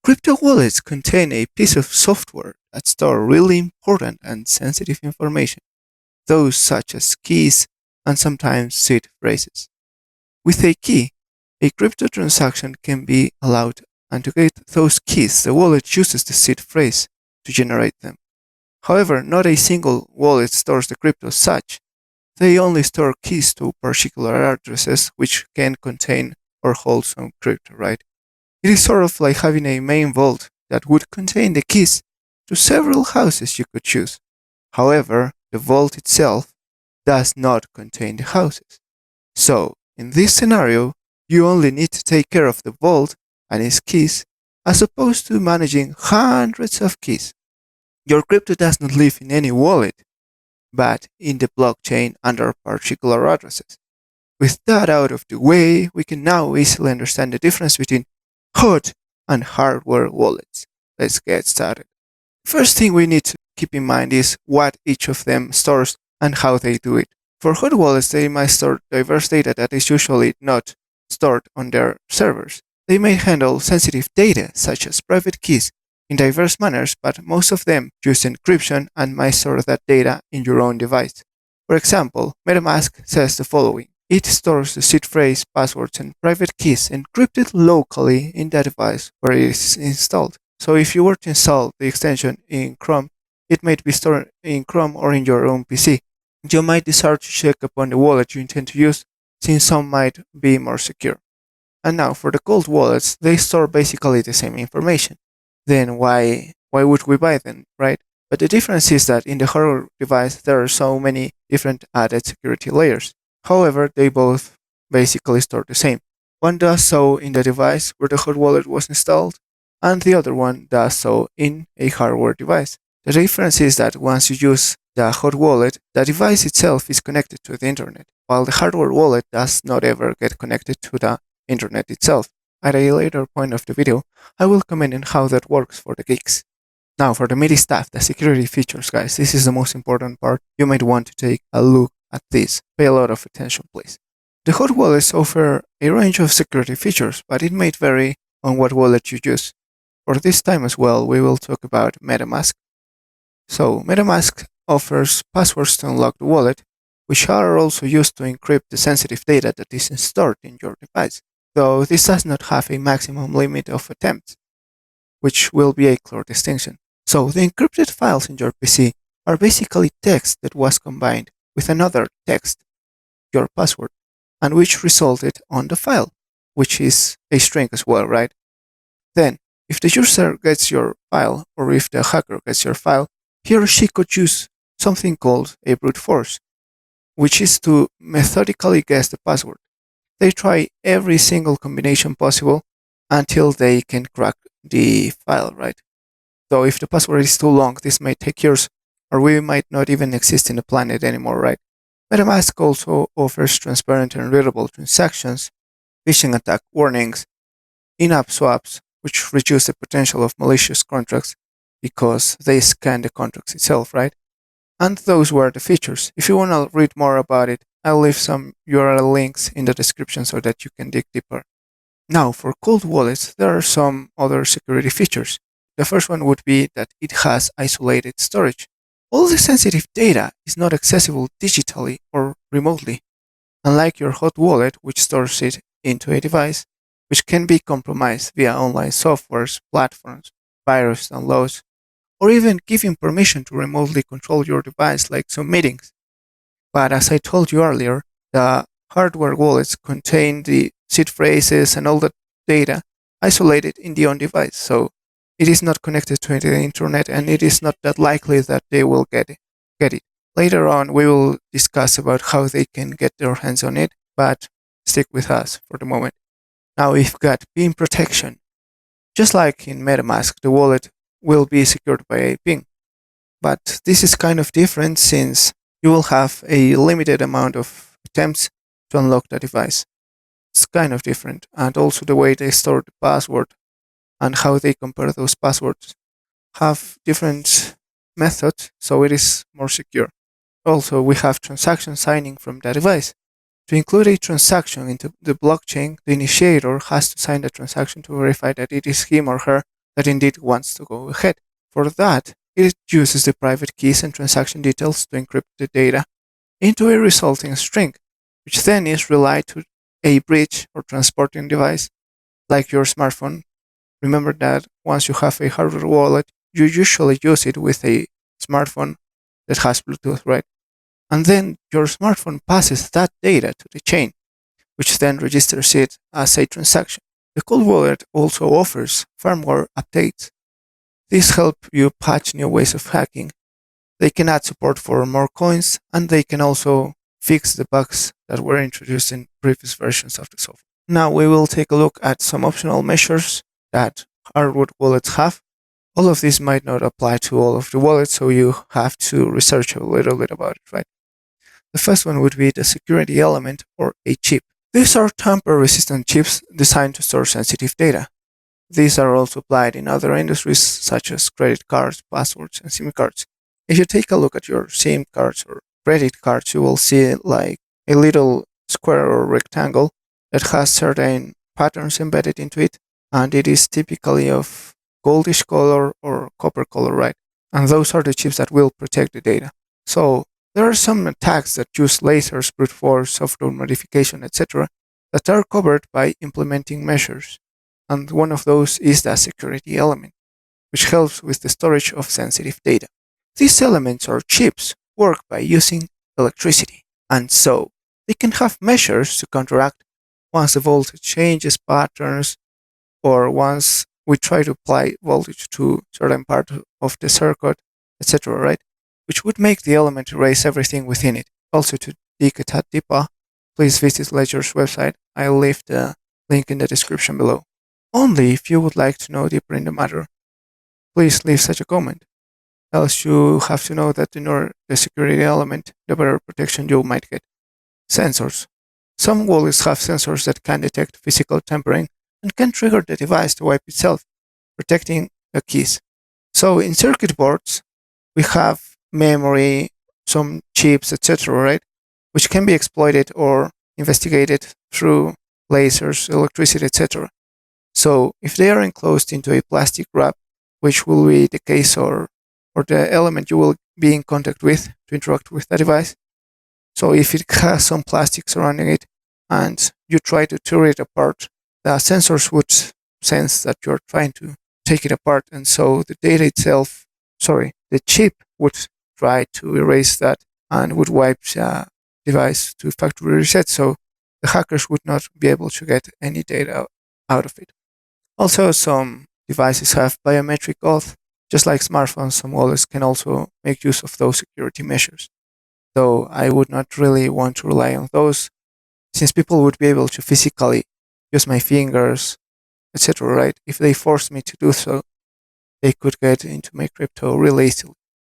Crypto wallets contain a piece of software that store really important and sensitive information, those such as keys and sometimes seed phrases. With a key, a crypto transaction can be allowed, and to get those keys, the wallet uses the seed phrase to generate them. However, not a single wallet stores the crypto as such. They only store keys to particular addresses which can contain or hold some crypto, right? It is sort of like having a main vault that would contain the keys to several houses you could choose. However, the vault itself does not contain the houses. So, in this scenario, you only need to take care of the vault and its keys as opposed to managing hundreds of keys. Your crypto does not live in any wallet, but in the blockchain under particular addresses. With that out of the way, we can now easily understand the difference between hot and hardware wallets. Let's get started. First thing we need to keep in mind is what each of them stores and how they do it. For hot wallets, they might store diverse data that is usually not stored on their servers. They may handle sensitive data, such as private keys, in diverse manners, but most of them use encryption and might store that data in your own device. For example, MetaMask says the following. It stores the seed phrase, passwords, and private keys encrypted locally in the device where it is installed. So if you were to install the extension in Chrome, it might be stored in Chrome or in your own PC. You might decide to check upon the wallet you intend to use, since some might be more secure. And now for the cold wallets, they store basically the same information. Then why would we buy them, right? But the difference is that in the hardware device there are so many different added security layers. However, they both basically store the same. One does so in the device where the hot wallet was installed, and the other one does so in a hardware device. The difference is that once you use the hot wallet, the device itself is connected to the internet, while the hardware wallet does not ever get connected to the internet itself. At a later point of the video, I will comment on how that works for the geeks. Now for the meaty stuff, the security features, guys. This is the most important part. You might want to take a look at this. Pay a lot of attention, please. The hot wallets offer a range of security features, but it may vary on what wallet you use. For this time as well, we will talk about MetaMask. So, MetaMask offers passwords to unlock the wallet, which are also used to encrypt the sensitive data that is stored in your device, though this does not have a maximum limit of attempts, which will be a clear distinction. So, the encrypted files in your PC are basically text that was combined with another text, your password, and which resulted on the file, which is a string as well, right? Then, if the user gets your file, or if the hacker gets your file, he or she could use something called a brute force, which is to methodically guess the password. They try every single combination possible until they can crack the file, right? Though if the password is too long, this may take years, or we might not even exist in the planet anymore, right? MetaMask also offers transparent and readable transactions, phishing attack warnings, in-app swaps, which reduce the potential of malicious contracts because they scan the contracts itself, right? And those were the features. If you want to read more about it, I'll leave some URL links in the description so that you can dig deeper. Now, for cold wallets, there are some other security features. The first one would be that it has isolated storage. All the sensitive data is not accessible digitally or remotely, unlike your hot wallet, which stores it into a device, which can be compromised via online softwares, platforms, virus downloads, or even giving permission to remotely control your device like some meetings. But as I told you earlier, the hardware wallets contain the seed phrases and all the data isolated in the own device, so it is not connected to the internet and it is not that likely that they will get it. Later on, we will discuss about how they can get their hands on it, but stick with us for the moment. Now we've got PIN protection. Just like in MetaMask, the wallet will be secured by a PIN. But this is kind of different since you will have a limited amount of attempts to unlock the device. It's kind of different, and also the way they store the password and how they compare those passwords have different methods, so it is more secure. Also, we have transaction signing from the device. To include a transaction into the blockchain, the initiator has to sign the transaction to verify that it is him or her that indeed wants to go ahead. For that, it uses the private keys and transaction details to encrypt the data into a resulting string, which then is relayed to a bridge or transporting device like your smartphone. Remember that once you have a hardware wallet, you usually use it with a smartphone that has Bluetooth, right? And then your smartphone passes that data to the chain, which then registers it as a transaction. The cold wallet also offers firmware updates. These help you patch new ways of hacking. They can add support for more coins, and they can also fix the bugs that were introduced in previous versions of the software. Now we will take a look at some optional measures that hardware wallets have. All of these might not apply to all of the wallets, so you have to research a little bit about it, right? The first one would be the security element or a chip. These are tamper-resistant chips designed to store sensitive data. These are also applied in other industries such as credit cards, passwords, and SIM cards. If you take a look at your SIM cards or credit cards, you will see like a little square or rectangle that has certain patterns embedded into it, and it is typically of goldish color or copper color, right? And those are the chips that will protect the data. So there are some attacks that use lasers, brute force, software modification, etc., that are covered by implementing measures. And one of those is the security element, which helps with the storage of sensitive data. These elements or chips work by using electricity, and so they can have measures to counteract once the voltage changes patterns or once we try to apply voltage to certain part of the circuit, etc., right? Which would make the element erase everything within it. Also, to dig a tad deeper, please visit Ledger's website. I'll leave the link in the description below. Only if you would like to know deeper in the matter, please leave such a comment. Else you have to know that the more the security element, the better protection you might get. Sensors. Some wallets have sensors that can detect physical tampering and can trigger the device to wipe itself, protecting the keys. So in circuit boards, we have memory, some chips, etc., right? Which can be exploited or investigated through lasers, electricity, etc. So if they are enclosed into a plastic wrap, which will be the case or the element you will be in contact with to interact with the device. So if it has some plastic surrounding it and you try to tear it apart, the sensors would sense that you're trying to take it apart, and so the data itself, the chip would try to erase that and would wipe the device to factory reset, so the hackers would not be able to get any data out of it. Also, some devices have biometric auth. Just like smartphones, some wallets can also make use of those security measures. Though I would not really want to rely on those, since people would be able to physically use my fingers, etc., right? If they forced me to do so, they could get into my crypto really easily.